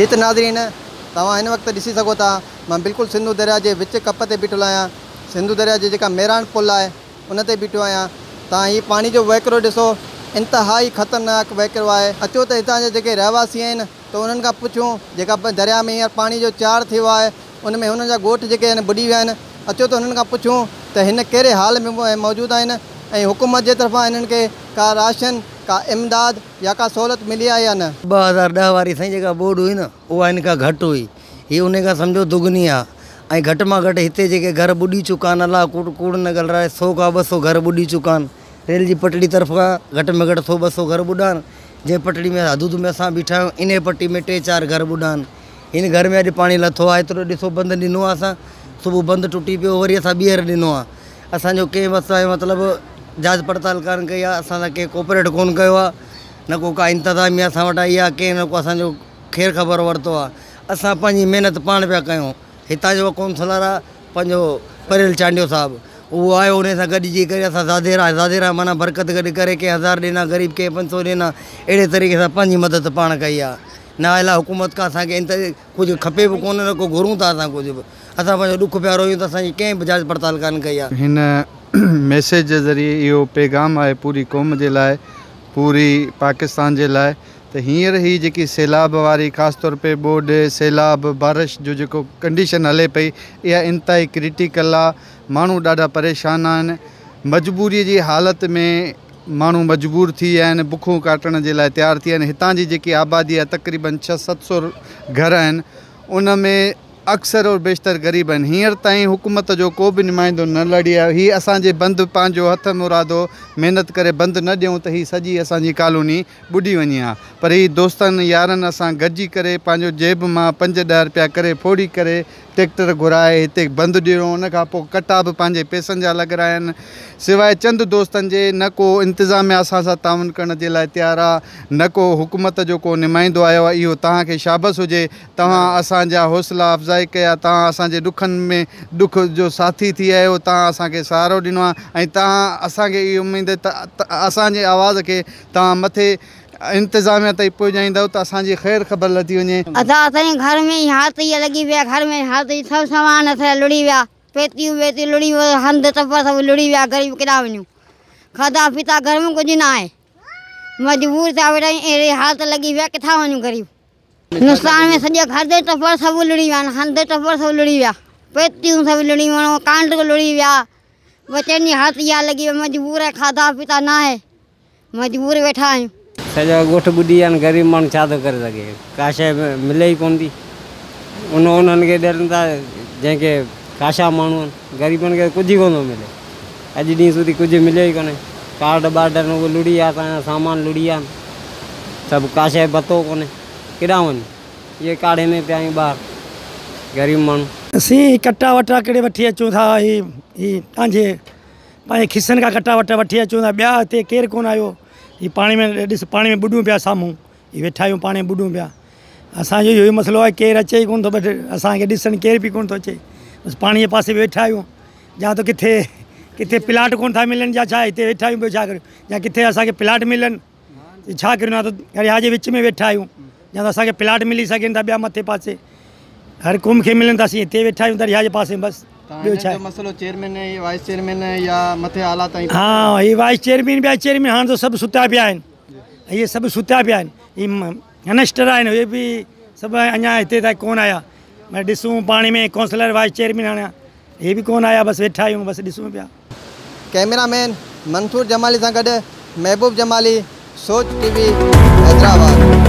जीत नाज़रीन तव्हां हिन वक़्तु ॾिसी सघो था मां बिल्कुलु सिंधु दरिया जे विच कप ते बीठल आहियां। सिंधु दरिया जे जेका मेरान पुल आहे उन ते बीठो आहियां। तव्हां हीउ पाणी जो वहिकिरो ॾिसो, इंतिहाई ख़तरनाक वहिकिरो आहे। अचो त हितां जा जेके रहवासी आहिनि त उन्हनि खां पुछूं जेका दरिया में हींअर पाणी जो चार थियो आहे उन में हुननि जा ॻोठ जेके आहिनि बुॾी विया आहिनि। अचो त हुननि खां पुछूं त हिन कहिड़े हाल में मौजूदु आहिनि ऐं हुकूमत जे तरफ़ां हिननि खे का राशन का इमदाद या का सहूलियत मिली आहे या न। 2010 वारी साईं जेका बोर्ड हुई न उहा हिन खां घटि हुई, हीअ उन खां सम्झो दुगनी आहे। ऐं घटि मां घटि हिते जेके घर ॿुॾी चुका आहिनि, अलाह कूड़ न ॻाल्हाए, 100 खां 200 घर ॿुॾी चुका आहिनि। रेल जी पटड़ी तरफ़ खां घटि में घटि 100-200 घर ॿुॾा आहिनि। जंहिं पटड़ी में हदूद में असां बीठा आहियूं इन पट्टी में 3-4 घर ॿुॾा आहिनि। हिन घर में अॼु पाणी लथो आहे, एतिरो ॾिसो बंदि ॾिनो आहे असां, सुबुह बंदि टुटी पियो, वरी असां ॿीहर ॾिनो आहे। असांजो कंहिं मतिलबु जांच पड़ताल कोन कई आहे, असां सां कंहिं कोऑपरेट कोन कयो आहे, न को का इंतज़ामिया असां वटि आई आहे, कंहिं न को असांजो ख़ैर ख़बर वरितो आहे। असां पंहिंजी महिनत पाण पिया कयूं। हितां जो काउंसलर आहे पंहिंजो परेल चांडियो साहिबु, उहो आयो, उन सां गॾिजी करे असां ज़ादेरा माना बरकत गॾु करे कंहिं 1000 ॾिना, ग़रीब कंहिं 500 ॾिना, अहिड़े तरीक़े सां पंहिंजी मदद पाण कई आहे। न अलाए हुकूमत खां असांखे कुझु खपे बि कोन, न को घुरूं था असां कुझु बि। असां पंहिंजो ॾुख पिया रोयूं त असांजी कंहिं बि जांच पड़ताल कोन कई आहे। हिन मैसेज जे ज़रिए इहो पैगाम आहे पूरी क़ौम जे लाइ, पूरी पाकिस्तान जे लाइ, त हींअर ही जेकी सैलाब वारी ख़ासि तौर पे बोर्ड सैलाब बारिश जो जेको कंडीशन हले पई, इहा इंतिहाई क्रिटिकल आहे। माण्हू ॾाढा परेशान आहिनि, मजबूरीअ जी हालत में माण्हू मजबूर थी विया आहिनि, बुखूं काटण जे लाइ तयारु थी विया आहिनि। हितां जी जेकी आबादी आहे तक़रीबन 600-700 घर आहिनि, उन में अक्सर और बेशतर ग़रीब आहिनि। हींअर ताईं हुकूमत जो को बि नुमाइंदो न लड़ी आहे। हीअ असांजे बंदि पंहिंजो हथ मुरादो महिनत करे बंदि न ॾियूं त हीअ सॼी असांजी कॉलोनी ॿुॾी वञी आहे। पर हीअ दोस्तनि यारनि असां गॾिजी करे पंहिंजो जेब मां 5-10 रुपया करे फोड़ी करे ट्रैक्टर घुराए हिते बंदि ॾिनो। उन खां पोइ कटा बि पंहिंजे पैसनि जा लॻाया आहिनि। सवाइ चंद दोस्तनि जे न को इंतिज़ामिया असां सां ताउन करण जे लाइ तयारु आहे, न को हुकूमत जो को नुमाइंदो आयो आहे। इहो तव्हांखे शाबस हुजे, तव्हां असांजा हौसला अफ़ज़ाई कया, तव्हां असांजे ॾुखनि में ॾुख जो साथी थी आहियो, तव्हां असांखे सहारो ॾिनो आहे। ऐं तव्हां असांखे इहा उमेद त असांजे आवाज़ खे तव्हां मथे इंतज़ामिया ताईं पहुचाईंदव त असांजी ख़ैर ख़बर लथी वञे। असांजे घर में ई हाथ इहा लॻी पिया, घर में हाथ सभु सामान असां लुड़ी विया, पेतियूं वेतियूं लुड़ी विया, हंध टप सभु लुड़ी विया। ग़रीब केॾा वञूं, खाधा पीता घर में कुझु न आहे, मजबूर थिया वेठा आहियूं। अहिड़े हालत लॻी विया, किथां वञूं ग़रीब। नुक़सान में सॼो खाधे टपर सभु लुड़ी विया आहिनि, हंध टपर सभु लुड़ी विया, पेतियूं सभु लुड़ी विया, कांड लुड़ी विया। बचनि जी हालत इहा लॻी वई, मजबूर आहे, खाधा पीता न आहे, मजबूर वेठा आहियूं। सॼा ॻोठ ॿुॾी विया आहिनि, ग़रीब माण्हू छा थो करे सघे, का शइ मिले ई कोन थी। उन्हनि खे ॾियनि था जंहिंखे काशा माण्हू आहिनि, ग़रीबनि खे कुझु ई कोन थो मिले। अॼु ॾींहुं સુધી कुझु मिलियो ई कोन्हे। कार्ड वार्ड उहो लुड़ी विया, असांजा सामान लुड़ी विया आहिनि सभु, का शइ पतो कोन्हे, केॾां वञूं। इहे काढ़े में पिया आहियूं ॿार ग़रीब माण्हू। असीं कटा वटा केॾे वठी अचूं था, ही पंहिंजे खिसनि खां कटा वटा वठी अचूं था। ॿिया हिते केरु कोन आयो। ही पाणी में ॾिस, पाणी में ॿुॾूं पिया साम्हूं, ही वेठा आहियूं पाणी में ॿुॾूं पिया। असांजो इहो ई मसइलो आहे, केरु अचे ई कोन थो, बट असांखे ॾिसण केरु बि कोन थो अचे। बसि पाणी जे पासे वेठा आहियूं, या त किथे प्लाट कोन था मिलनि, या छा हिते वेठा आहियूं, ॿियो छा करियूं। या किथे असांखे प्लाट मिलनि छा करियूं, त दरिया जे विच में वेठा आहियूं, या त असांखे प्लाट मिली सघनि था ॿिया मथे पासे, हर कुम खे मिलनि था। असीं हिते वेठा आहियूं दरिया जे पासे, बसि ॿियो छा आहे। मसइलो चेयरमैन है, वाइस चेयरमैन है या मथे आला ताईं? हाँ, ही वाइस चेयरमैन ॿिया चेयरमैन हाणे त सभु सुत्या पिया आहिनि, इहे सभु सुत्या पिया आहिनि। ही मिनिस्टर आहिनि, उहे बि सभु अञा हिते ताईं कोन आया। भई ॾिसूं पाणी में काउंसलर वाइस चेयरमैन हाणे हे बि कोन आया, बसि वेठा आहियूं, बसि ॾिसूं पिया। कैमरामैन मंसूर जमाली सां गॾु महबूब जमाली, सोच TV, हैदराबाद।